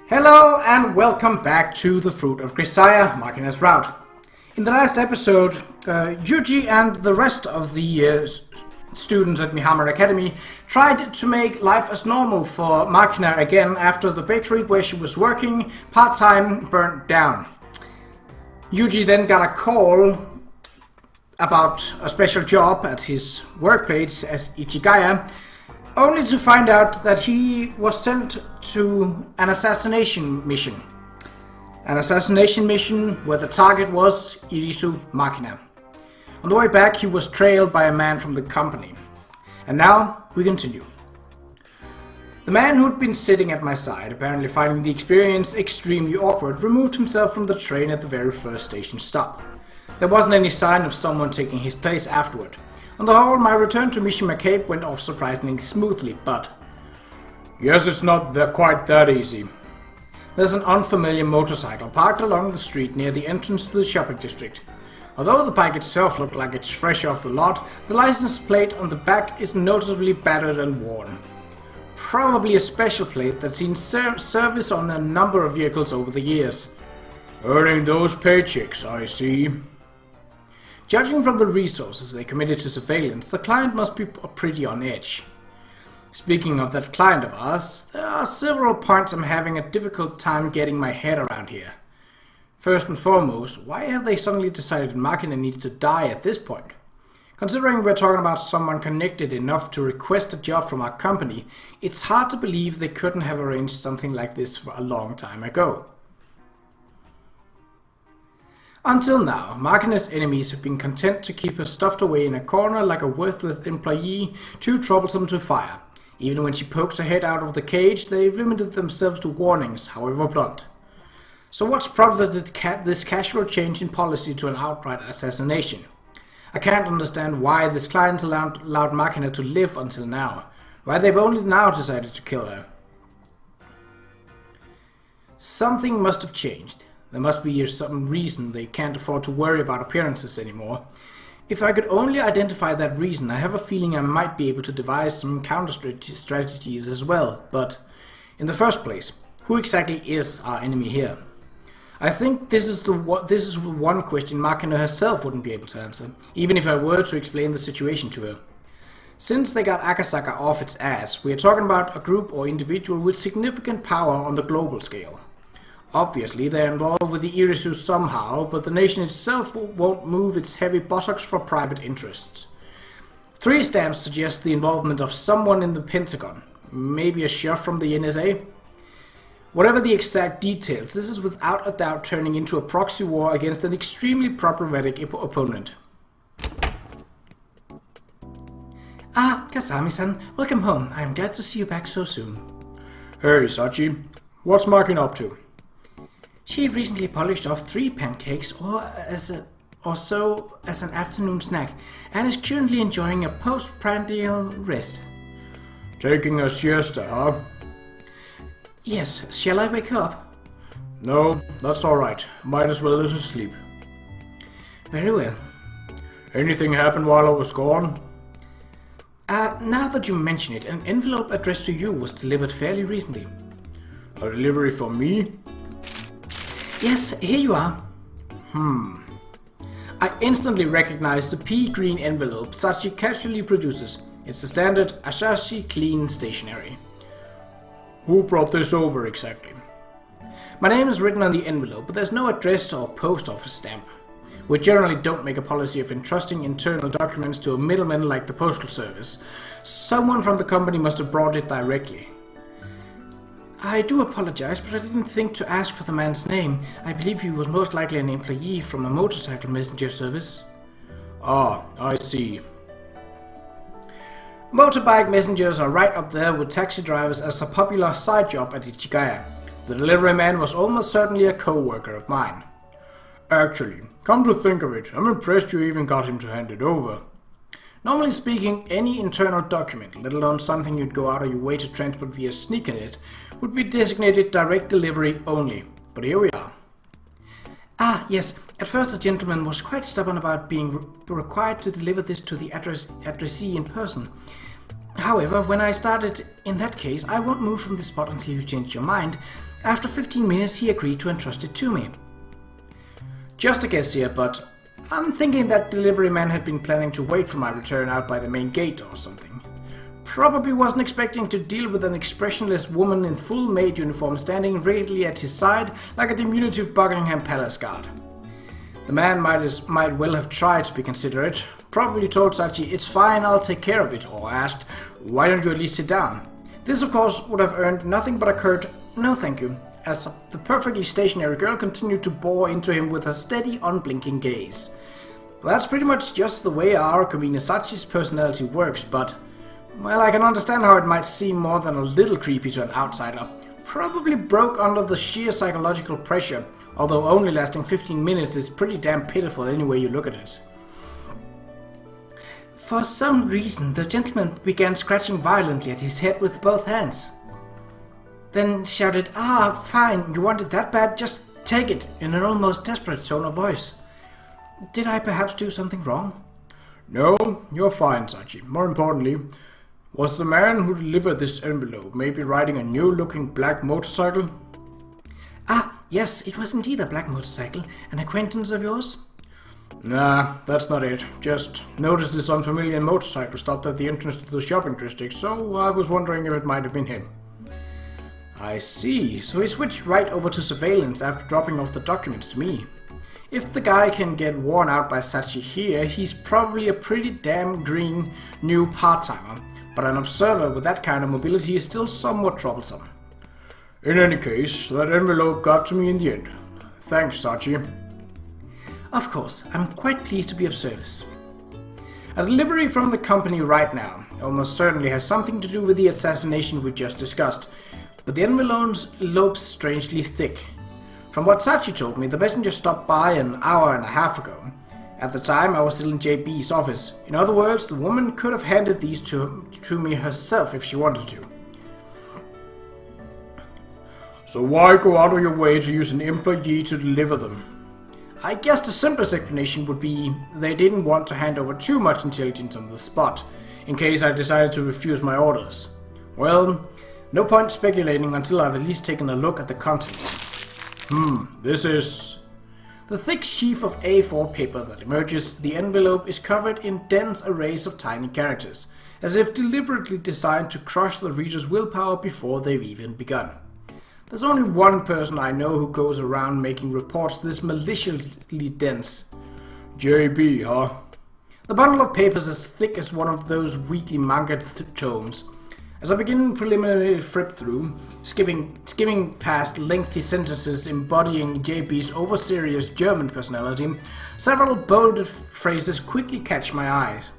Hello and welcome back to the Fruit of Grisaia, Makina's route. In the last episode, Yuuji and the rest of the students at Mihammer Academy tried to make life as normal for Makina again after the bakery where she was working part-time burnt down. Yuuji then got a call about a special job at his workplace as Ichigaya, only to find out that he was sent to an assassination mission. An assassination mission where the target was Irisu Makina. On the way back he was trailed by a man from the company. And now we continue. The man who'd been sitting at my side, apparently finding the experience extremely awkward, removed himself from the train at the very first station stop. There wasn't any sign of someone taking his place afterward. On the whole, my return to Mishima Cape went off surprisingly smoothly, but yes, it's not quite that easy. There's an unfamiliar motorcycle parked along the street near the entrance to the shopping district. Although the bike itself looked like it's fresh off the lot, the license plate on the back is noticeably battered and worn. Probably a special plate that's seen service on a number of vehicles over the years. Earning those paychecks, I see. Judging from the resources they committed to surveillance, the client must be pretty on edge. Speaking of that client of ours, there are several points I'm having a difficult time getting my head around here. First and foremost, why have they suddenly decided Makina needs to die at this point? Considering we're talking about someone connected enough to request a job from our company, it's hard to believe they couldn't have arranged something like this for a long time ago. Until now, Makina's enemies have been content to keep her stuffed away in a corner like a worthless employee too troublesome to fire. Even when she pokes her head out of the cage, they've limited themselves to warnings, however blunt. So what's prompted this casual change in policy to an outright assassination? I can't understand why this client's allowed Makina to live until now, why they've only now decided to kill her. Something must have changed. There must be some reason they can't afford to worry about appearances anymore. If I could only identify that reason, I have a feeling I might be able to devise some counter-strategies as well, but in the first place, who exactly is our enemy here? I think this is one question Makina herself wouldn't be able to answer, even if I were to explain the situation to her. Since they got Akasaka off its ass, we are talking about a group or individual with significant power on the global scale. Obviously, they're involved with the Irisu somehow, but the nation itself won't move its heavy buttocks for private interests. 3 stamps suggest the involvement of someone in the Pentagon, maybe a chef from the NSA. Whatever the exact details, this is without a doubt turning into a proxy war against an extremely problematic opponent. Ah, Kasami-san, welcome home. I'm glad to see you back so soon. Hey, Sachi. What's Makina up to? She recently polished off 3 pancakes or so as an afternoon snack, and is currently enjoying a post-prandial rest. Taking a siesta, huh? Yes, shall I wake her up? No, that's alright. Might as well let her sleep. Very well. Anything happened while I was gone? Now that you mention it, an envelope addressed to you was delivered fairly recently. A delivery for me? Yes, here you are. I instantly recognize the pea green envelope Sachi casually produces. It's the standard Asashi clean stationery. Who brought this over exactly? My name is written on the envelope, but there's no address or post office stamp. We generally don't make a policy of entrusting internal documents to a middleman like the Postal Service. Someone from the company must have brought it directly. I do apologize, but I didn't think to ask for the man's name. I believe he was most likely an employee from a motorcycle messenger service. Ah, I see. Motorbike messengers are right up there with taxi drivers as a popular side job at Ichigaya. The delivery man was almost certainly a co-worker of mine. Actually, come to think of it, I'm impressed you even got him to hand it over. Normally speaking, any internal document, let alone something you'd go out of your way to transport via sneakernet, would be designated direct delivery only. But here we are. Ah, yes. At first the gentleman was quite stubborn about being required to deliver this to the addressee in person. However, when I started, in that case, I won't move from this spot until you change your mind. After 15 minutes, he agreed to entrust it to me. Just a guess here, but I'm thinking that delivery man had been planning to wait for my return out by the main gate or something. Probably wasn't expecting to deal with an expressionless woman in full maid uniform standing readily at his side like a diminutive Buckingham Palace guard. The man might well have tried to be considerate, probably told Sachi, "It's fine, I'll take care of it," or asked, "Why don't you at least sit down?" This of course would have earned nothing but a curt "No thank you," as the perfectly stationary girl continued to bore into him with her steady, unblinking gaze. Well, that's pretty much just the way our Kamina Sachi's personality works, but well, I can understand how it might seem more than a little creepy to an outsider. Probably broke under the sheer psychological pressure, although only lasting 15 minutes is pretty damn pitiful any way you look at it. For some reason, the gentleman began scratching violently at his head with both hands. Then shouted, "Ah, fine, you want it that bad? Just take it," in an almost desperate tone of voice. Did I perhaps do something wrong? No, you're fine, Sachi. More importantly, was the man who delivered this envelope maybe riding a new-looking black motorcycle? Ah, yes, it was indeed a black motorcycle. An acquaintance of yours? Nah, that's not it. Just noticed this unfamiliar motorcycle stopped at the entrance to the shopping district, so I was wondering if it might have been him. I see, so he switched right over to surveillance after dropping off the documents to me. If the guy can get worn out by Sachi here, he's probably a pretty damn green new part-timer, but an observer with that kind of mobility is still somewhat troublesome. In any case, that envelope got to me in the end. Thanks, Sachi. Of course, I'm quite pleased to be of service. A delivery from the company right now almost certainly has something to do with the assassination we just discussed, but the envelope's strangely thick. From what Sachi told me, the messenger stopped by an hour and a half ago. At the time, I was still in JB's office. In other words, the woman could have handed these to me herself if she wanted to. So why go out of your way to use an employee to deliver them? I guess the simplest explanation would be they didn't want to hand over too much intelligence on the spot, in case I decided to refuse my orders. Well, no point speculating until I've at least taken a look at the contents. This is... The thick sheaf of A4 paper that emerges the envelope is covered in dense arrays of tiny characters, as if deliberately designed to crush the reader's willpower before they've even begun. There's only one person I know who goes around making reports this maliciously dense. JB, huh? The bundle of papers is as thick as one of those weekly manga tomes. As I begin preliminary flip through, skimming past lengthy sentences embodying JB's over-serious German personality, several bolded phrases quickly catch my eyes.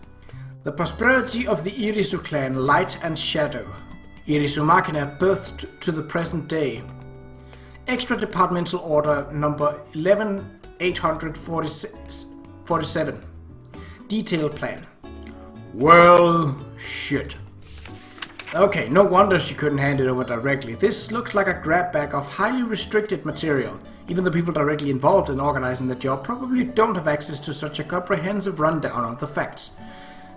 The prosperity of the Irisu clan, light and shadow. Irisu Makina, birthed to the present day. Extra departmental order number 11847. Detailed plan. Well, shit. Okay, no wonder she couldn't hand it over directly. This looks like a grab bag of highly restricted material. Even the people directly involved in organizing the job probably don't have access to such a comprehensive rundown of the facts.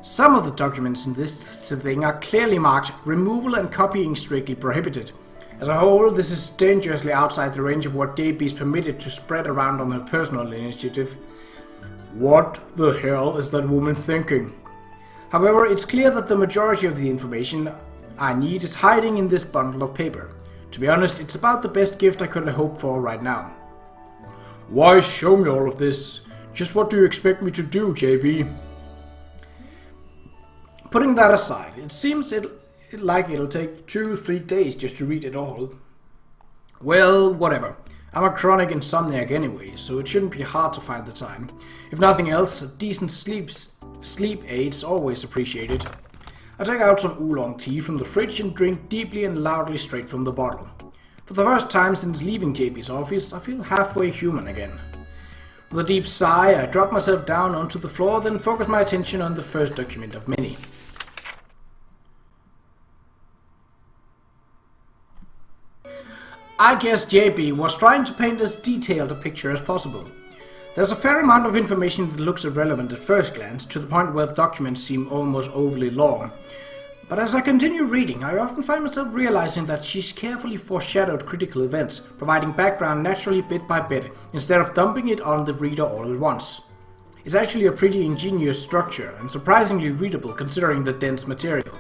Some of the documents in this thing are clearly marked removal and copying strictly prohibited. As a whole, this is dangerously outside the range of what JB is permitted to spread around on her personal initiative. What the hell is that woman thinking? However, it's clear that the majority of the information I need is hiding in this bundle of paper. To be honest, it's about the best gift I could have hoped for right now. Why show me all of this? Just what do you expect me to do, JB? Putting that aside, it seems like it'll take 2-3 days just to read it all. Well, whatever. I'm a chronic insomniac anyway, so it shouldn't be hard to find the time. If nothing else, a decent sleep aid's always appreciated. I take out some oolong tea from the fridge and drink deeply and loudly straight from the bottle. For the first time since leaving JB's office, I feel halfway human again. With a deep sigh, I drop myself down onto the floor, then focus my attention on the first document of many. I guess JB was trying to paint as detailed a picture as possible. There's a fair amount of information that looks irrelevant at first glance, to the point where the documents seem almost overly long. But as I continue reading, I often find myself realizing that she's carefully foreshadowed critical events, providing background naturally bit by bit, instead of dumping it on the reader all at once. It's actually a pretty ingenious structure, and surprisingly readable considering the dense material.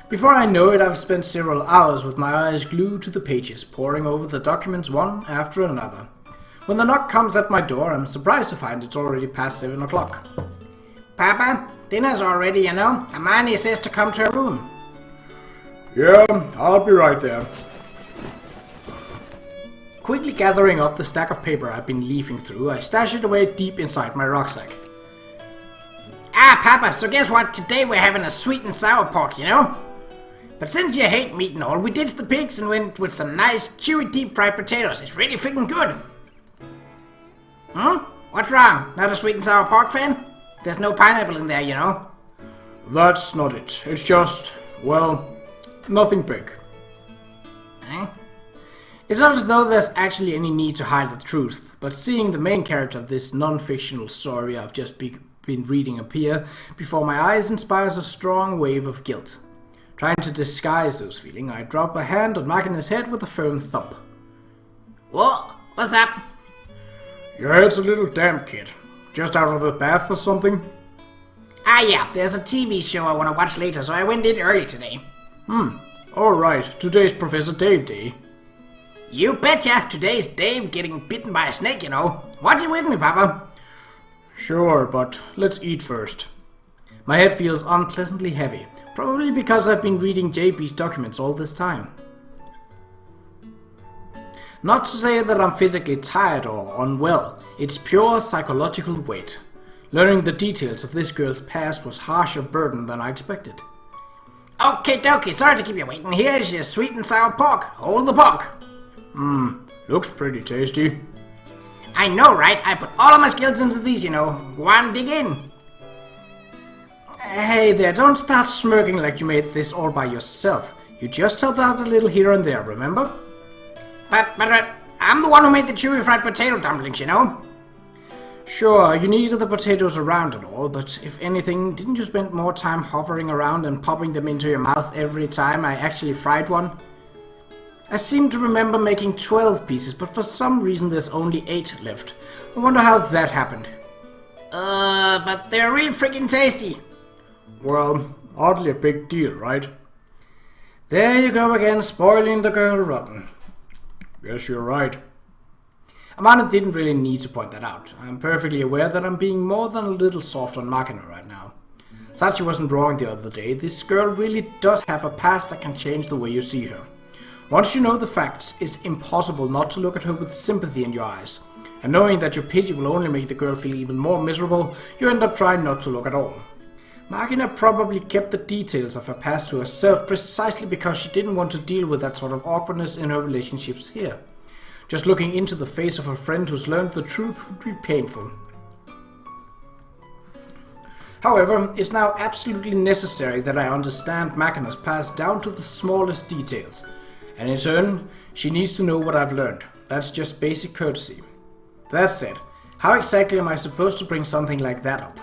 Before I know it, I've spent several hours with my eyes glued to the pages, poring over the documents one after another. When the knock comes at my door, I'm surprised to find it's already past 7 o'clock. Papa, dinner's already, you know. Hermione says to come to her room. Yeah, I'll be right there. Quickly gathering up the stack of paper I've been leafing through, I stash it away deep inside my rucksack. Ah, Papa, so guess what? Today we're having a sweet and sour pork, you know? But since you hate meat and all, we ditched the pigs and went with some nice, chewy, deep-fried potatoes. It's really freaking good. What's wrong? Not a sweet and sour pork fan? There's no pineapple in there, you know. That's not it. It's just, well, nothing big. Eh? It's not as though there's actually any need to hide the truth, but seeing the main character of this non-fictional story I've just been reading appear before my eyes inspires a strong wave of guilt. Trying to disguise those feelings, I drop a hand on Makina's head with a firm thump. Whoa, what's up? Your head's a little damp, kid. Just out of the bath or something? Ah yeah, there's a TV show I want to watch later, so I went in early today. Alright, today's Professor Dave Day. You betcha, today's Dave getting bitten by a snake, you know. Watch it with me, Papa. Sure, but let's eat first. My head feels unpleasantly heavy, probably because I've been reading JB's documents all this time. Not to say that I'm physically tired or unwell, it's pure psychological weight. Learning the details of this girl's past was harsher burden than I expected. Okay, dokie, sorry to keep you waiting. Here's your sweet and sour pork. Hold the pork. Looks pretty tasty. I know, right? I put all of my skills into these, you know. Go on, dig in. Hey there, don't start smirking like you made this all by yourself. You just helped out a little here and there, remember? But I'm the one who made the chewy fried potato dumplings, you know? Sure, you needed the potatoes around and all, but if anything, didn't you spend more time hovering around and popping them into your mouth every time I actually fried one? I seem to remember making 12 pieces, but for some reason there's only 8 left. I wonder how that happened. But they're really freaking tasty. Well, hardly a big deal, right? There you go again, spoiling the girl rotten. Yes, you're right. Amanda didn't really need to point that out. I'm perfectly aware that I'm being more than a little soft on Makina right now. Sachi wasn't wrong the other day. This girl really does have a past that can change the way you see her. Once you know the facts, it's impossible not to look at her with sympathy in your eyes. And knowing that your pity will only make the girl feel even more miserable, you end up trying not to look at all. Makina probably kept the details of her past to herself precisely because she didn't want to deal with that sort of awkwardness in her relationships here. Just looking into the face of a friend who's learned the truth would be painful. However, it's now absolutely necessary that I understand Makina's past down to the smallest details. And in turn, she needs to know what I've learned. That's just basic courtesy. That said, how exactly am I supposed to bring something like that up?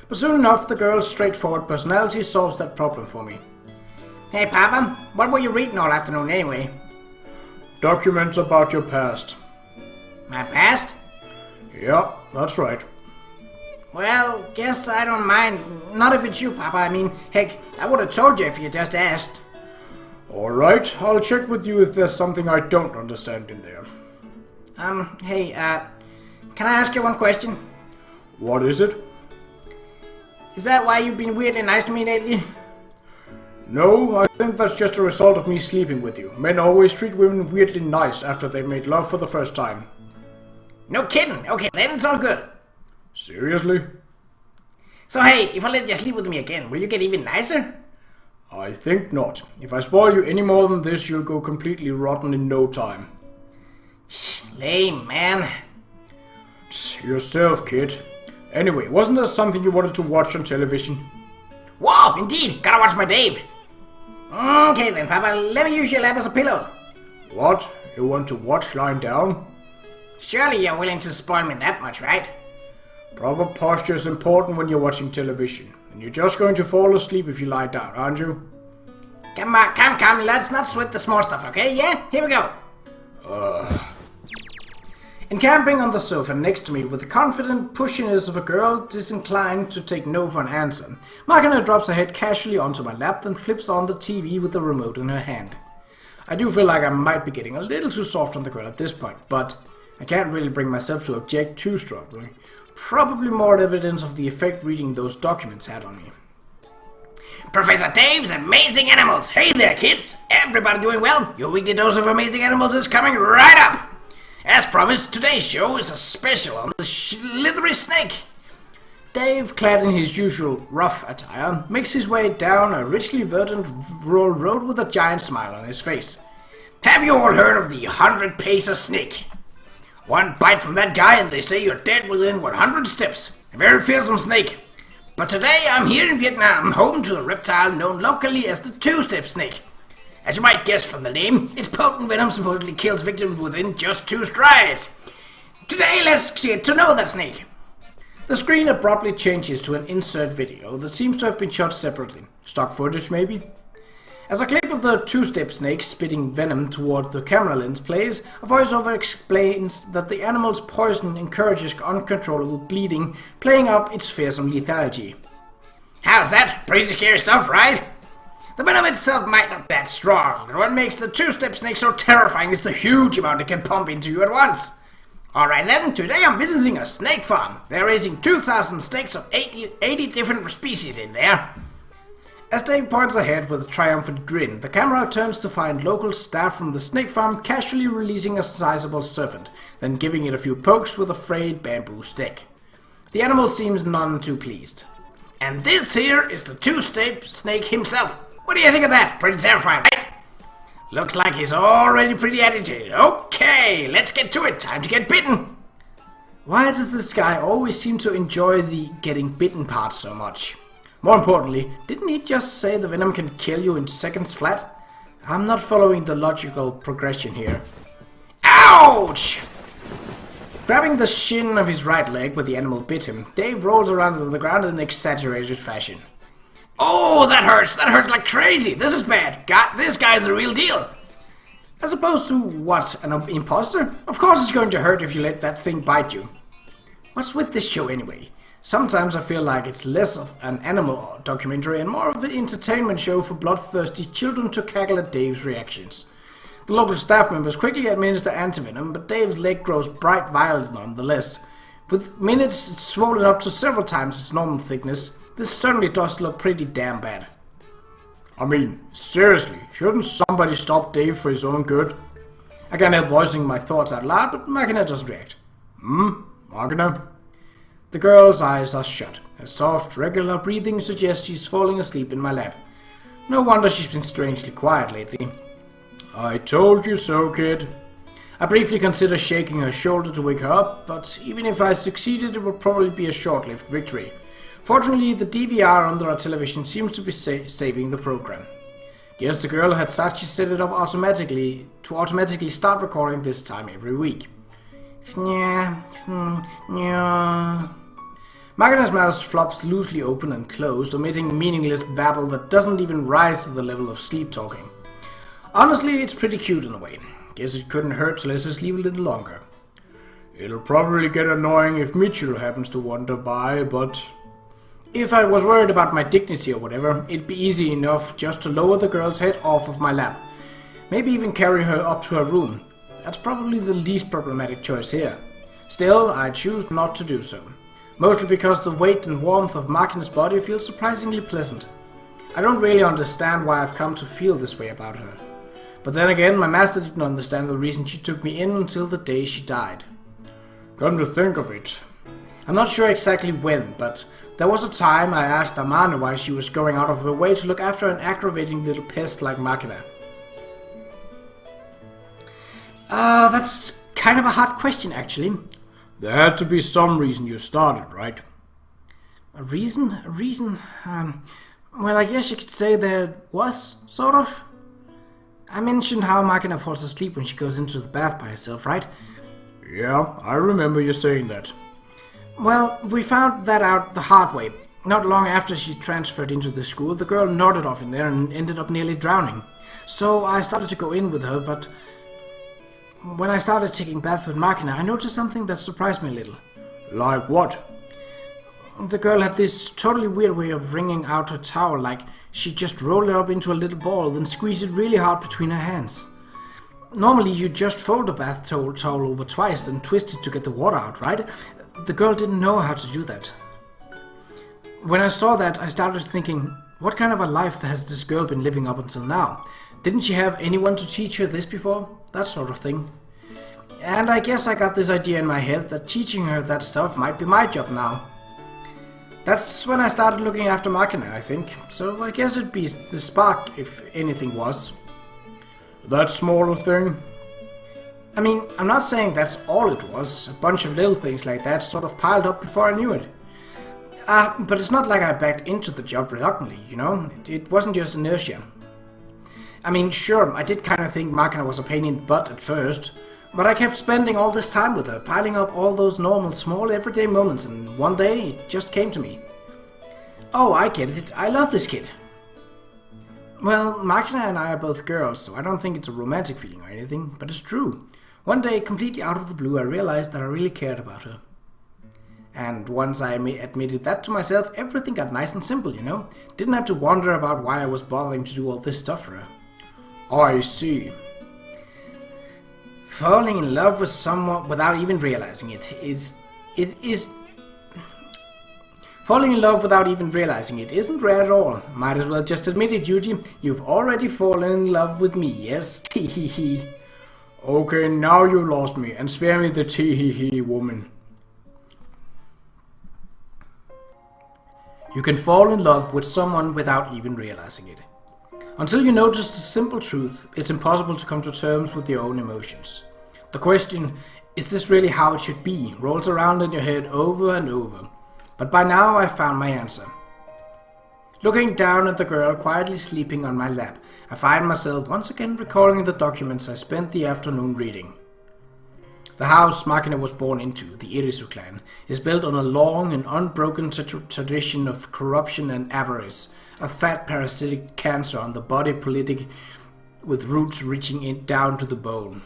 But soon enough, the girl's straightforward personality solves that problem for me. Hey, Papa, what were you reading all afternoon anyway? Documents about your past. My past? Yeah, that's right. Well, guess I don't mind. Not if it's you, Papa. I mean, heck, I would have told you if you just asked. Alright, I'll check with you if there's something I don't understand in there. Hey, can I ask you one question? What is it? Is that why you've been weirdly nice to me lately? No, I think that's just a result of me sleeping with you. Men always treat women weirdly nice after they've made love for the first time. No kidding. Okay, then it's all good. Seriously? So hey, if I let you sleep with me again, will you get even nicer? I think not. If I spoil you any more than this, you'll go completely rotten in no time. Lame, man. Yourself, kid. Anyway, wasn't there something you wanted to watch on television? Whoa, indeed. Gotta watch my Dave. Okay then, Papa. Let me use your lap as a pillow. What? You want to watch lying down? Surely you're willing to spoil me that much, right? Proper posture is important when you're watching television. And you're just going to fall asleep if you lie down, aren't you? Come, let's not sweat the small stuff, okay? Yeah, here we go. Encamping on the sofa next to me with the confident pushiness of a girl disinclined to take no for an answer, Makina drops her head casually onto my lap, then flips on the TV with the remote in her hand. I do feel like I might be getting a little too soft on the girl at this point, but I can't really bring myself to object too strongly. Probably more evidence of the effect reading those documents had on me. Professor Dave's Amazing Animals. Hey there, kids. Everybody doing well? Your weekly dose of amazing animals is coming right up. As promised, today's show is a special on the slithery snake. Dave, clad in his usual rough attire, makes his way down a richly verdant rural road with a giant smile on his face. Have you all heard of the 100-pacer snake? One bite from that guy and they say you're dead within 100 steps. A very fearsome snake. But today I'm here in Vietnam, home to a reptile known locally as the two-step snake. As you might guess from the name, its potent venom supposedly kills victims within just 2 strides. Today let's get to know that snake. The screen abruptly changes to an insert video that seems to have been shot separately. Stock footage, maybe? As a clip of the two-step snake spitting venom toward the camera lens plays, a voiceover explains that the animal's poison encourages uncontrollable bleeding, playing up its fearsome lethality. How's that? Pretty scary stuff, right? The venom itself might not be that strong, but what makes the two-step snake so terrifying is the huge amount it can pump into you at once. Alright then, today I'm visiting a snake farm. They're raising 2,000 snakes of 80 different species in there. As Dave points ahead with a triumphant grin, the camera turns to find local staff from the snake farm casually releasing a sizable serpent, then giving it a few pokes with a frayed bamboo stick. The animal seems none too pleased. And this here is the two-step snake himself. What do you think of that? Pretty terrifying, right? Looks like he's already pretty agitated. Okay, let's get to it. Time to get bitten. Why does this guy always seem to enjoy the getting bitten part so much? More importantly, didn't he just say the venom can kill you in seconds flat? I'm not following the logical progression here. Ouch! Grabbing the shin of his right leg where the animal bit him, Dave rolls around on the ground in an exaggerated fashion. Oh, that hurts like crazy. This is bad. This guy's the real deal. As opposed to what, an imposter? Of course it's going to hurt if you let that thing bite you. What's with this show anyway? Sometimes I feel like it's less of an animal documentary and more of an entertainment show for bloodthirsty children to cackle at Dave's reactions. The local staff members quickly administer antivenom, but Dave's leg grows bright violet nonetheless. With minutes it's swollen up to several times its normal thickness. This certainly does look pretty damn bad. I mean, seriously, shouldn't somebody stop Dave for his own good? I can't help voicing my thoughts out loud, but Makina doesn't react. Makina? The girl's eyes are shut. Her soft, regular breathing suggests she's falling asleep in my lap. No wonder she's been strangely quiet lately. I told you so, kid. I briefly consider shaking her shoulder to wake her up, but even if I succeeded, it would probably be a short-lived victory. Fortunately, the DVR under our television seems to be saving the program. Guess the girl had Sachi set it up automatically start recording this time every week. Makina's mouth flops loosely open and closed, omitting meaningless babble that doesn't even rise to the level of sleep talking. Honestly, it's pretty cute in a way. Guess it couldn't hurt to let her sleep a little longer. It'll probably get annoying if Mitchell happens to wander by, but if I was worried about my dignity or whatever, it'd be easy enough just to lower the girl's head off of my lap. Maybe even carry her up to her room. That's probably the least problematic choice here. Still, I choose not to do so. Mostly because the weight and warmth of Makina's body feels surprisingly pleasant. I don't really understand why I've come to feel this way about her. But then again, my master didn't understand the reason she took me in until the day she died. Come to think of it. I'm not sure exactly when, but there was a time I asked Amanda why she was going out of her way to look after an aggravating little pest like Makina. That's kind of a hard question, actually. There had to be some reason you started, right? A reason? Well, I guess you could say there was, sort of. I mentioned how Makina falls asleep when she goes into the bath by herself, right? Yeah, I remember you saying that. Well, we found that out the hard way. Not long after she transferred into the school, the girl nodded off in there and ended up nearly drowning. So I started to go in with her, but when I started taking baths with Makina, I noticed something that surprised me a little. Like what? The girl had this totally weird way of wringing out her towel, like she just rolled it up into a little ball, then squeezed it really hard between her hands. Normally you just fold a bath towel over twice and twist it to get the water out, right? The girl didn't know how to do that. When I saw that, I started thinking, what kind of a life has this girl been living up until now? Didn't she have anyone to teach her this before? That sort of thing. And I guess I got this idea in my head that teaching her that stuff might be my job now. That's when I started looking after Makina, I think. So I guess it'd be the spark, if anything was. That smaller thing? I mean, I'm not saying that's all it was. A bunch of little things like that sort of piled up before I knew it. But it's not like I backed into the job reluctantly, you know? It wasn't just inertia. I mean, sure, I did kind of think Makina was a pain in the butt at first, but I kept spending all this time with her, piling up all those normal, small, everyday moments, and one day it just came to me. Oh, I get it. I love this kid. Well, Makina and I are both girls, so I don't think it's a romantic feeling or anything, but it's true. One day, completely out of the blue, I realized that I really cared about her. And once I admitted that to myself, everything got nice and simple, you know? Didn't have to wonder about why I was bothering to do all this stuff for her. I see. Falling in love with someone without even realizing it is... Falling in love without even realizing it isn't rare at all. Might as well just admit it, Yuuji. You've already fallen in love with me, yes? Tee-hee-hee. Okay, now you lost me, and spare me the tee-hee-hee, woman. You can fall in love with someone without even realizing it. Until you notice the simple truth, it's impossible to come to terms with your own emotions. The question, is this really how it should be, rolls around in your head over and over. But by now I found my answer. Looking down at the girl quietly sleeping on my lap, I find myself once again recalling the documents I spent the afternoon reading. The house Makina was born into, the Irisu clan, is built on a long and unbroken tradition of corruption and avarice, a fat parasitic cancer on the body politic with roots reaching down to the bone.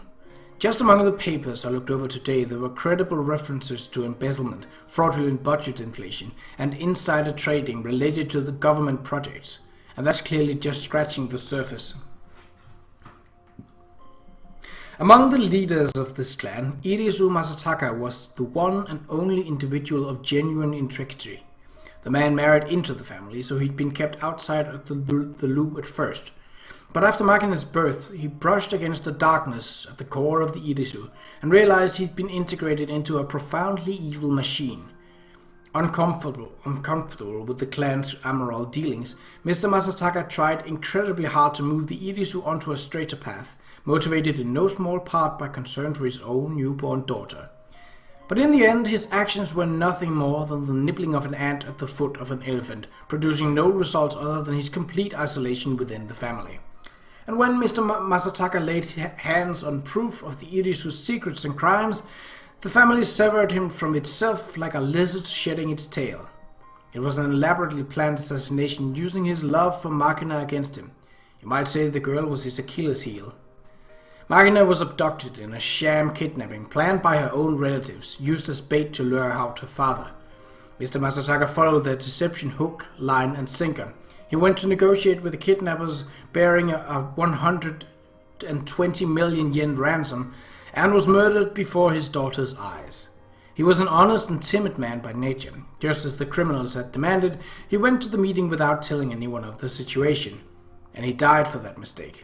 Just among the papers I looked over today, there were credible references to embezzlement, fraudulent budget inflation, and insider trading related to the government projects, and that's clearly just scratching the surface. Among the leaders of this clan, Irisu Masataka was the one and only individual of genuine integrity. The man married into the family, so he'd been kept outside of the loop at first. But after Makina's birth, he brushed against the darkness at the core of the Irisu and realized he'd been integrated into a profoundly evil machine. Uncomfortable with the clan's immoral dealings, Mr. Masataka tried incredibly hard to move the Irisu onto a straighter path, motivated in no small part by concern for his own newborn daughter. But in the end, his actions were nothing more than the nibbling of an ant at the foot of an elephant, producing no results other than his complete isolation within the family. And when Mr. Masataka laid hands on proof of the Irisu's secrets and crimes, the family severed him from itself like a lizard shedding its tail. It was an elaborately planned assassination using his love for Makina against him. You might say the girl was his Achilles heel. Makina was abducted in a sham kidnapping planned by her own relatives, used as bait to lure out her father. Mr. Masataka followed their deception hook, line and sinker. He went to negotiate with the kidnappers bearing a 120 million yen ransom and was murdered before his daughter's eyes. He was an honest and timid man by nature. Just as the criminals had demanded, he went to the meeting without telling anyone of the situation, and he died for that mistake.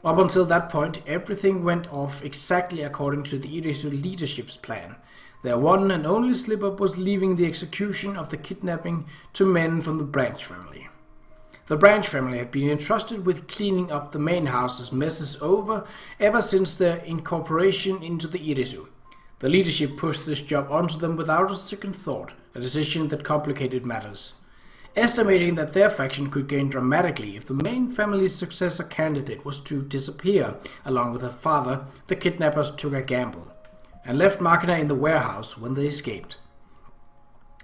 Up until that point, everything went off exactly according to the Irisu leadership's plan. Their one and only slip-up was leaving the execution of the kidnapping to men from the Branch family. The Branch family had been entrusted with cleaning up the main house's messes ever since their incorporation into the Irisu. The leadership pushed this job onto them without a second thought, a decision that complicated matters. Estimating that their faction could gain dramatically if the main family's successor candidate was to disappear along with her father, the kidnappers took a gamble and left Makina in the warehouse when they escaped.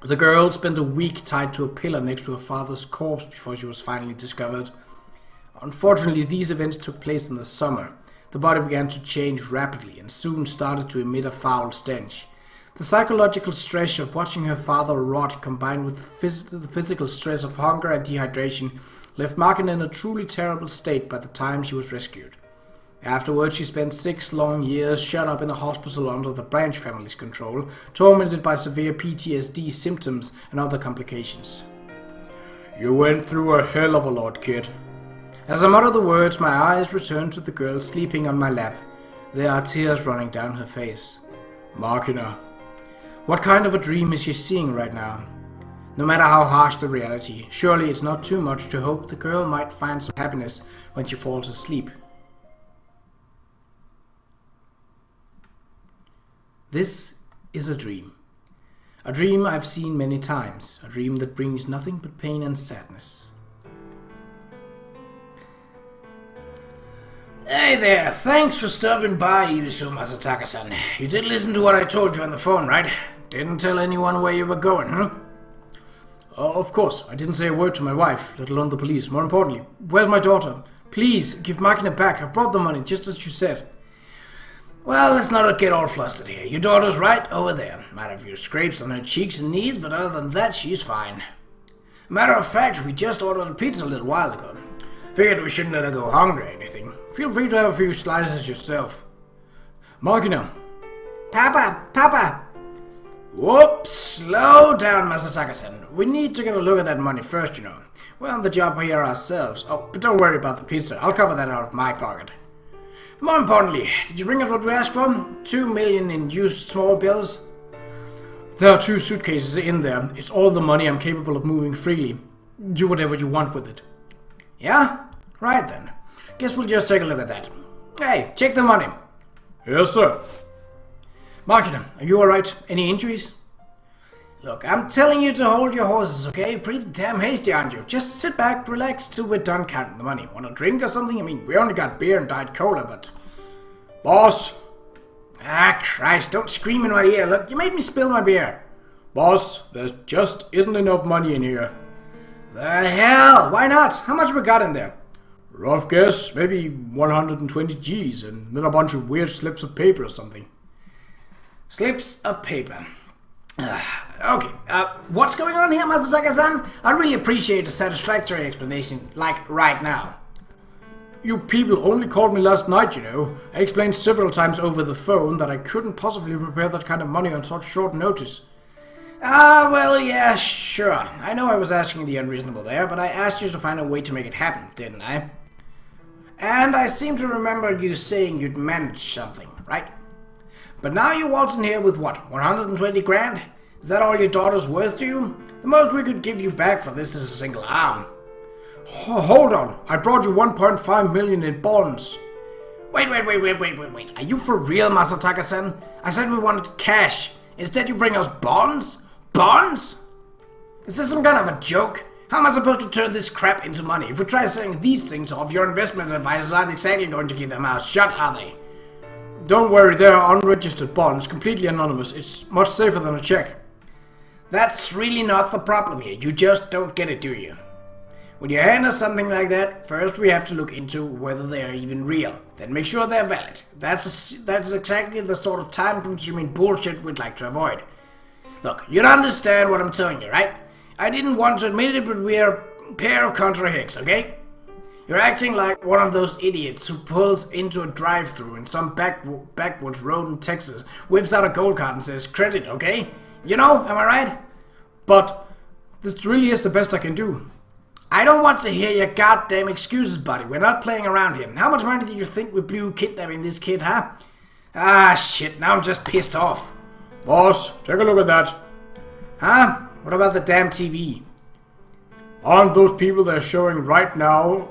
The girl spent a week tied to a pillar next to her father's corpse before she was finally discovered. Unfortunately, these events took place in the summer. The body began to change rapidly and soon started to emit a foul stench. The psychological stress of watching her father rot combined with the physical stress of hunger and dehydration left Makina in a truly terrible state by the time she was rescued. Afterwards, she spent 6 long years shut up in a hospital under the Branch family's control, tormented by severe PTSD symptoms and other complications. You went through a hell of a lot, kid. As I mutter the words, my eyes return to the girl sleeping on my lap. There are tears running down her face. Makina. What kind of a dream is she seeing right now? No matter how harsh the reality, surely it's not too much to hope the girl might find some happiness when she falls asleep. This is a dream. A dream I've seen many times. A dream that brings nothing but pain and sadness. Hey there, thanks for stopping by, Yuuji Masataka-san. You did listen to what I told you on the phone, right? Didn't tell anyone where you were going, huh? Of course, I didn't say a word to my wife, let alone the police. More importantly, where's my daughter? Please, give Makina back. I brought the money, just as you said. Well, let's not get all flustered here. Your daughter's right over there. Might have a few scrapes on her cheeks and knees, but other than that, she's fine. Matter of fact, we just ordered a pizza a little while ago. Figured we shouldn't let her go hungry or anything. Feel free to have a few slices yourself. Makina. Papa! Whoops, slow down, Masataka-san. We need to get a look at that money first, you know. We're on the job here ourselves. Oh, but don't worry about the pizza. I'll cover that out of my pocket. More importantly, did you bring us what we asked for? 2 million in used small bills? There are 2 suitcases in there. It's all the money I'm capable of moving freely. Do whatever you want with it. Yeah? Right then. Guess we'll just take a look at that. Hey, check the money. Yes, sir. Makina, are you alright? Any injuries? Look, I'm telling you to hold your horses, okay? Pretty damn hasty, aren't you? Just sit back, relax till we're done counting the money. Want a drink or something? I mean, we only got beer and Diet Cola, but... Boss! Ah, Christ, don't scream in my ear. Look, you made me spill my beer. Boss, there just isn't enough money in here. The hell? Why not? How much we got in there? Rough guess, maybe 120 G's, and then a bunch of weird slips of paper or something. Slips of paper. Okay, what's going on here, Masataka-san? I really appreciate a satisfactory explanation, like right now. You people only called me last night, you know. I explained several times over the phone that I couldn't possibly prepare that kind of money on such short notice. Well, yeah, sure. I know I was asking the unreasonable there, but I asked you to find a way to make it happen, didn't I? And I seem to remember you saying you'd manage something, right? But now you're waltzing here with what, 120 grand? Is that all your daughter's worth to you? The most we could give you back for this is a single arm. Hold on, I brought you 1.5 million in bonds. Wait. Are you for real, Masataka-san? I said we wanted cash. Instead you bring us bonds? Bonds? Is this some kind of a joke? How am I supposed to turn this crap into money? If we try selling these things off, your investment advisors aren't exactly going to keep their mouths shut, are they? Don't worry, they are unregistered bonds, completely anonymous. It's much safer than a check. That's really not the problem here. You just don't get it, do you? When you hand us something like that, first we have to look into whether they are even real. Then make sure they're valid. That's exactly the sort of time-consuming bullshit we'd like to avoid. Look, you understand what I'm telling you, right? I didn't want to admit it, but we're a pair of contra hicks, okay? You're acting like one of those idiots who pulls into a drive-thru in some backwoods road in Texas, whips out a gold card and says, credit, okay? You know, am I right? But this really is the best I can do. I don't want to hear your goddamn excuses, buddy. We're not playing around here. How much money do you think we blew kidnapping this kid, huh? Ah, shit, now I'm just pissed off. Boss, take a look at that. Huh? What about the damn TV? Aren't those people they're showing right now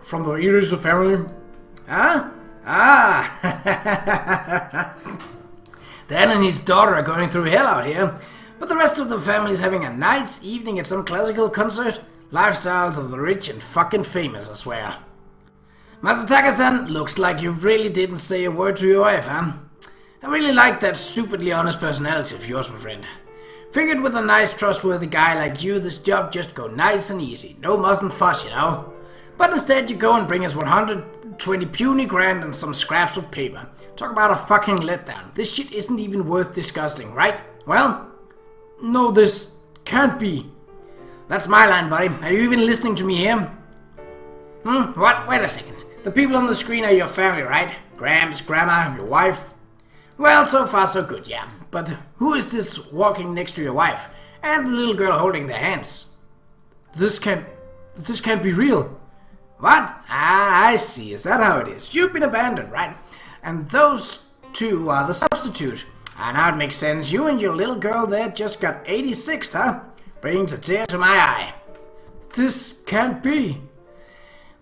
from the Qa'Rajh family? Huh? Ah! Dan and his daughter are going through hell out here, but the rest of the family's having a nice evening at some classical concert. Lifestyles of the rich and fucking famous, I swear. Masataka-san, looks like you really didn't say a word to your wife, huh? I really like that stupidly honest personality of yours, my friend. Figured with a nice, trustworthy guy like you, this job just go nice and easy. No muss and fuss, you know. But instead you go and bring us 120 puny grand and some scraps of paper. Talk about a fucking letdown. This shit isn't even worth discussing, right? Well? No, this can't be. That's my line, buddy. Are you even listening to me here? What? Wait a second. The people on the screen are your family, right? Gramps, Grandma, your wife? Well, so far so good, yeah. But who is this walking next to your wife? And the little girl holding their hands? This can't be real. What? Ah, I see. Is that how it is? You've been abandoned, right? And those two are the substitute. Ah, now it makes sense. You and your little girl there just got 86'd, huh? Brings a tear to my eye. This can't be.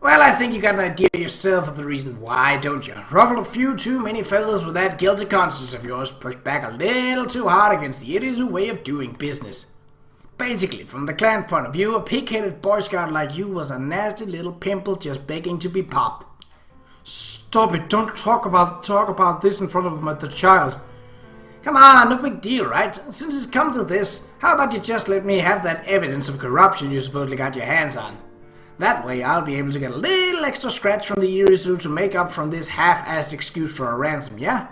Well, I think you got an idea yourself of the reason why, don't you? Ruffled a few too many feathers with that guilty conscience of yours, pushed back a little too hard against the idiot's way of doing business. Basically, from the clan point of view, a pig-headed boy scout like you was a nasty little pimple just begging to be popped. Stop it, don't talk about this in front of the child. Come on, no big deal, right? Since it's come to this, how about you just let me have that evidence of corruption you supposedly got your hands on? That way I'll be able to get a little extra scratch from the Irisu to make up from this half-assed excuse for a ransom, yeah?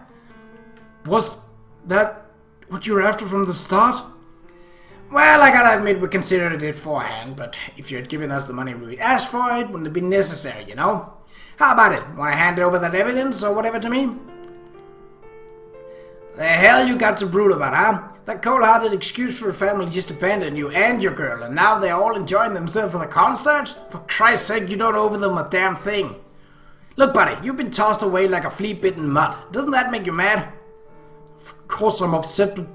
Was that what you were after from the start? Well, I gotta admit we considered it beforehand, but if you had given us the money we asked for, it wouldn't have been necessary, you know? How about it? Want to hand over that evidence or whatever to me? The hell you got to brood about, huh? That cold-hearted excuse for a family just abandoned you and your girl, and now they're all enjoying themselves at the concert? For Christ's sake, you don't owe them a damn thing. Look, buddy, you've been tossed away like a flea-bitten mud. Doesn't that make you mad? Of course I'm upset, but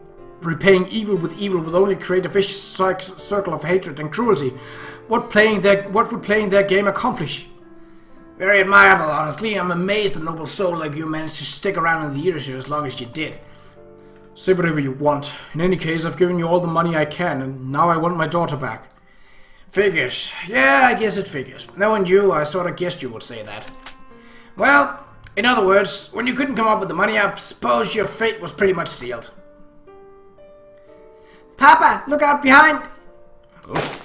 repaying evil would only create a vicious circle of hatred and cruelty. What would playing their game accomplish? Very admirable, honestly. I'm amazed a noble soul like you managed to stick around in the Irisu as long as you did. Say whatever you want. In any case, I've given you all the money I can, and now I want my daughter back. Figures. Yeah, I guess it figures. Knowing you, I sort of guessed you would say that. Well, in other words, when you couldn't come up with the money, I suppose your fate was pretty much sealed. Papa, look out behind! Oh.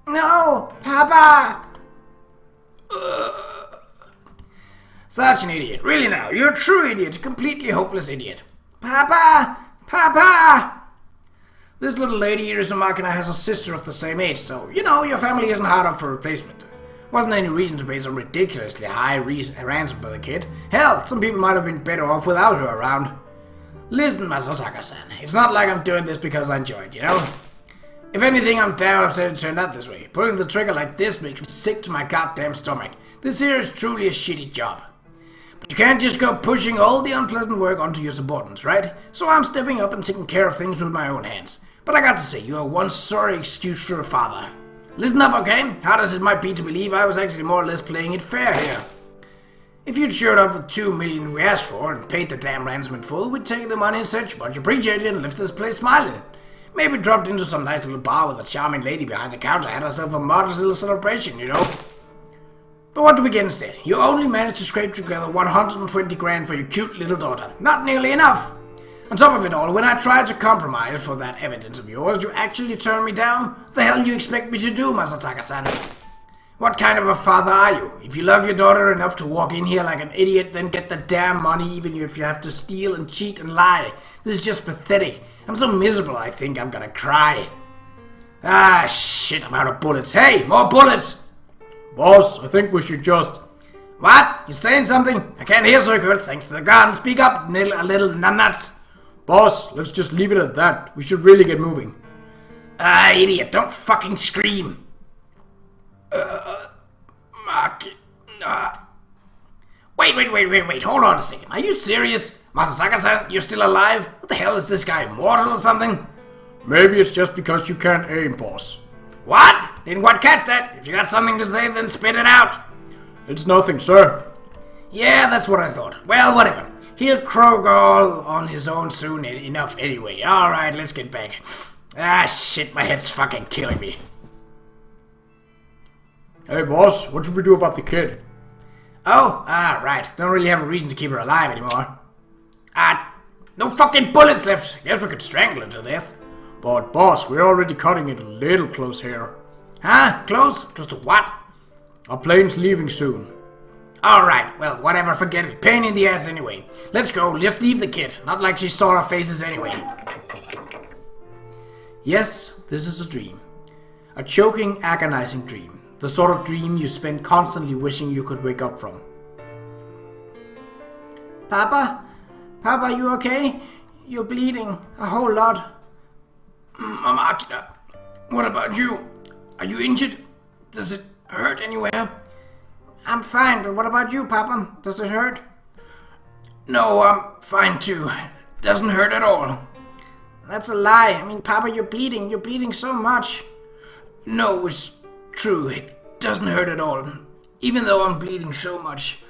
No, Papa! Such an idiot. Really now, you're a true idiot. A completely hopeless idiot. Papa! Papa! This little lady here is a Makina has a sister of the same age, so, you know, your family isn't hard up for replacement. Wasn't any reason to pay some ridiculously high ransom for the kid. Hell, some people might have been better off without her around. Listen, Masataka-san, it's not like I'm doing this because I enjoy it, you know? If anything, I'm damn upset it turned out this way. Pulling the trigger like this makes me sick to my goddamn stomach. This here is truly a shitty job. But you can't just go pushing all the unpleasant work onto your subordinates, right? So I'm stepping up and taking care of things with my own hands. But I got to say, you are one sorry excuse for a father. Listen up, okay? Hard as it might be to believe, I was actually more or less playing it fair here. If you'd showed up with 2 million we asked for and paid the damn ransom in full, we'd take the money and such, much appreciated, and left this place smiling. Maybe dropped into some nice little bar with a charming lady behind the counter, had herself a modest little celebration, you know? But what do we get instead? You only managed to scrape together 120 grand for your cute little daughter. Not nearly enough. On top of it all, when I tried to compromise for that evidence of yours, you actually turned me down? What the hell do you expect me to do, Masataka-san? What kind of a father are you? If you love your daughter enough to walk in here like an idiot, then get the damn money even if you have to steal and cheat and lie. This is just pathetic. I'm so miserable I think I'm gonna cry. Ah, shit, I'm out of bullets. Hey, more bullets! Boss, I think we should just... What? You saying something? I can't hear so good, thanks to the gun. Speak up, a little numbnuts. Boss, let's just leave it at that. We should really get moving. Ah, idiot, don't fucking scream. Makina. Wait, hold on a second. Are you serious? Masataka-san, you're still alive? What the hell is this guy, immortal or something? Maybe it's just because you can't aim, boss. What? Didn't quite catch that. If you got something to say, then spit it out. It's nothing, sir. Yeah, that's what I thought. Well, whatever. He'll croak on his own soon enough anyway. Alright, let's get back. Ah, shit, my head's fucking killing me. Hey, boss, what should we do about the kid? Oh, right. Don't really have a reason to keep her alive anymore. No fucking bullets left. Guess we could strangle it to death. But boss, we're already cutting it a little close here. Huh? Close? Close to what? Our plane's leaving soon. Alright, well, whatever, forget it. Pain in the ass anyway. Let's go, just leave the kid. Not like she saw our faces anyway. Yes, this is a dream. A choking, agonizing dream. The sort of dream you spend constantly wishing you could wake up from. Papa? Papa, are you okay? You're bleeding a whole lot. Makina, what about you? Are you injured? Does it hurt anywhere? I'm fine, but what about you, Papa? Does it hurt? No, I'm fine too. Doesn't hurt at all. That's a lie. I mean, Papa, you're bleeding. You're bleeding so much. No, it's true. It doesn't hurt at all. Even though I'm bleeding so much.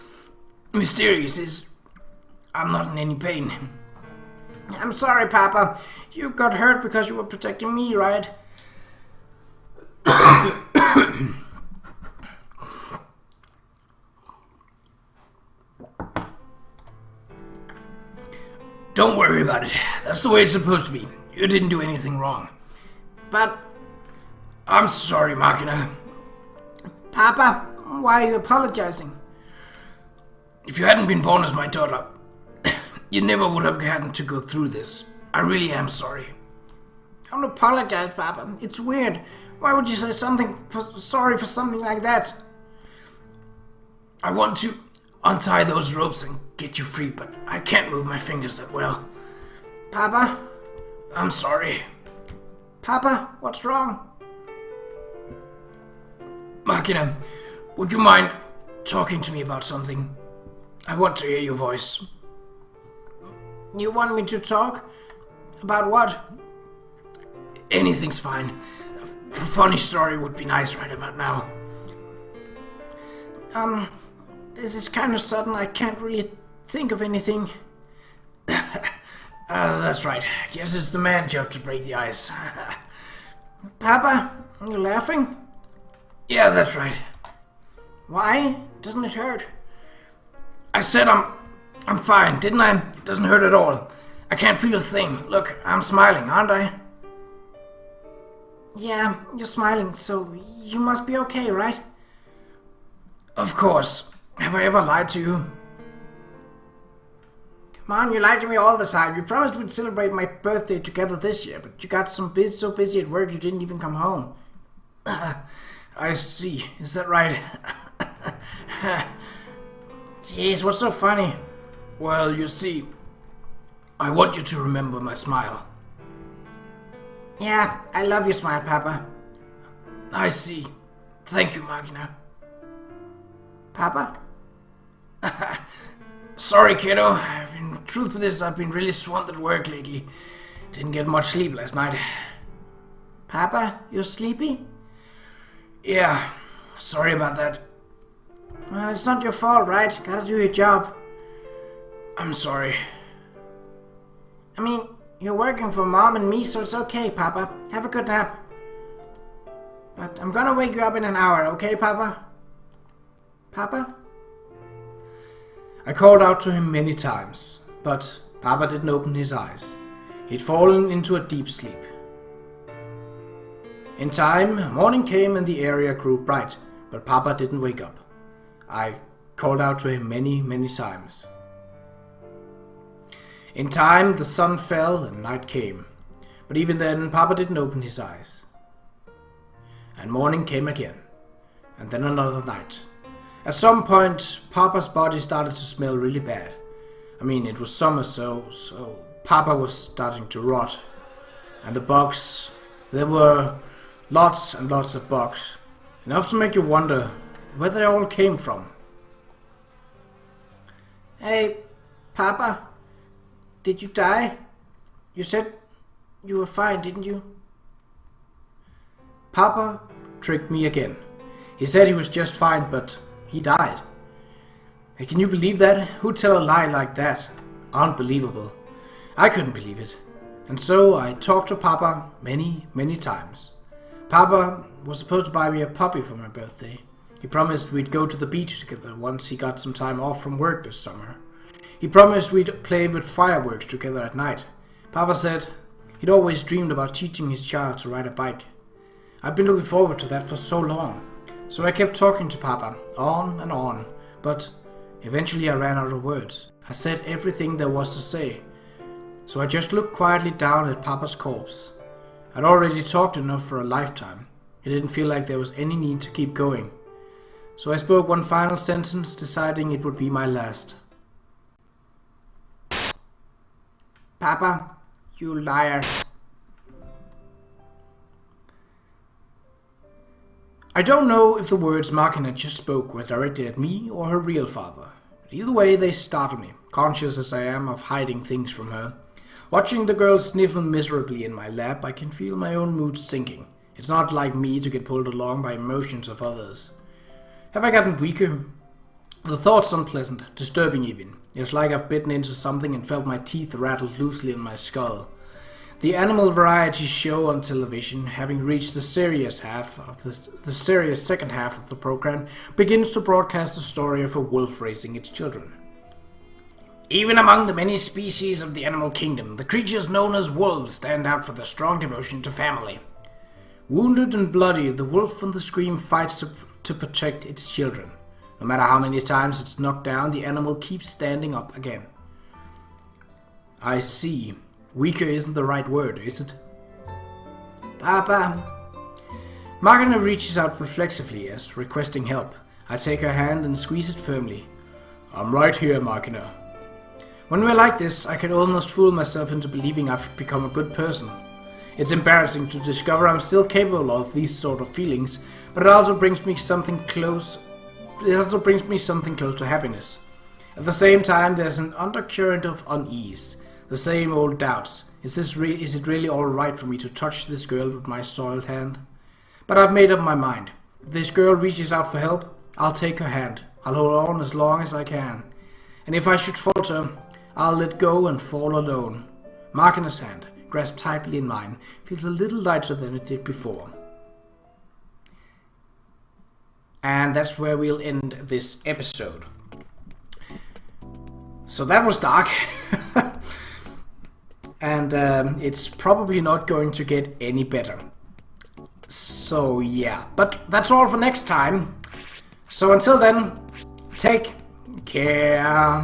Mysterious is I'm not in any pain. I'm sorry, Papa. You got hurt because you were protecting me, right? Don't worry about it. That's the way it's supposed to be. You didn't do anything wrong. But, I'm sorry, Makina. Papa, why are you apologizing? If you hadn't been born as my daughter, you never would have had to go through this. I really am sorry. Don't apologize, Papa. It's weird. Why would you say sorry for something like that? I want to untie those ropes and get you free, but I can't move my fingers that well. Papa? I'm sorry. Papa, what's wrong? Makina, would you mind talking to me about something? I want to hear your voice. You want me to talk? About what? Anything's fine. A funny story would be nice right about now. This is kind of sudden. I can't really think of anything. That's right. Guess it's the man job to break the ice. Papa, are you laughing? Yeah, that's right. Why? Doesn't it hurt? I said I'm fine, didn't I? It doesn't hurt at all. I can't feel a thing. Look, I'm smiling, aren't I? Yeah, you're smiling, so you must be okay, right? Of course. Have I ever lied to you? Come on, you lie to me all the time. You promised we'd celebrate my birthday together this year, but you got so busy at work you didn't even come home. I see. Is that right? Jeez, what's so funny? Well, you see, I want you to remember my smile. Yeah, I love your smile, Papa. I see. Thank you, Makina. Papa? Sorry, kiddo. Truth is, I've been really swamped at work lately. Didn't get much sleep last night. Papa, you're sleepy? Yeah, sorry about that. Well, it's not your fault, right? Gotta do your job. I'm sorry. I mean, you're working for Mom and me, so it's okay, Papa. Have a good nap. But I'm gonna wake you up in an hour, okay, Papa? Papa? I called out to him many times, but Papa didn't open his eyes. He'd fallen into a deep sleep. In time, morning came and the area grew bright, but Papa didn't wake up. I called out to him many, many times. In time, the sun fell and night came, but even then, Papa didn't open his eyes. And morning came again, and then another night. At some point, Papa's body started to smell really bad. I mean, it was summer, so Papa was starting to rot. And the bugs, there were lots and lots of bugs, enough to make you wonder where they all came from. Hey, Papa, did you die? You said you were fine, didn't you? Papa tricked me again. He said he was just fine, but he died. Hey, can you believe that? Who'd tell a lie like that? Unbelievable. I couldn't believe it. And so I talked to Papa many, many times. Papa was supposed to buy me a puppy for my birthday. He promised we'd go to the beach together once he got some time off from work this summer. He promised we'd play with fireworks together at night. Papa said he'd always dreamed about teaching his child to ride a bike. I've been looking forward to that for so long, so I kept talking to Papa, on and on, but eventually I ran out of words. I said everything there was to say, so I just looked quietly down at Papa's corpse. I'd already talked enough for a lifetime. It didn't feel like there was any need to keep going. So I spoke one final sentence, deciding it would be my last. Papa, you liar. I don't know if the words Makina just spoke were directed at me or her real father. But either way, they startled me, conscious as I am of hiding things from her. Watching the girl sniffle miserably in my lap, I can feel my own mood sinking. It's not like me to get pulled along by emotions of others. Have I gotten weaker? The thought's unpleasant, disturbing even. It's like I've bitten into something and felt my teeth rattle loosely in my skull. The animal variety show on television, having reached the serious second half of the program, begins to broadcast the story of a wolf raising its children. Even among the many species of the animal kingdom, the creatures known as wolves stand out for their strong devotion to family. Wounded and bloody, the wolf on the screen fights to protect its children. No matter how many times it's knocked down, the animal keeps standing up again. I see. Weaker isn't the right word, is it? Papa. Makina reaches out reflexively as requesting help. I take her hand and squeeze it firmly. I'm right here, Makina. When we're like this, I can almost fool myself into believing I've become a good person. It's embarrassing to discover I'm still capable of these sort of feelings, but it also brings me something close to happiness. At the same time, there's an undercurrent of unease. The same old doubts. Is it really alright for me to touch this girl with my soiled hand? But I've made up my mind. If this girl reaches out for help, I'll take her hand. I'll hold on as long as I can. And if I should falter, I'll let go and fall alone. Makina's hand, grasped tightly in mine, feels a little lighter than it did before. And that's where we'll end this episode. So that was dark. And it's probably not going to get any better. So yeah, but that's all for next time. So until then, take care.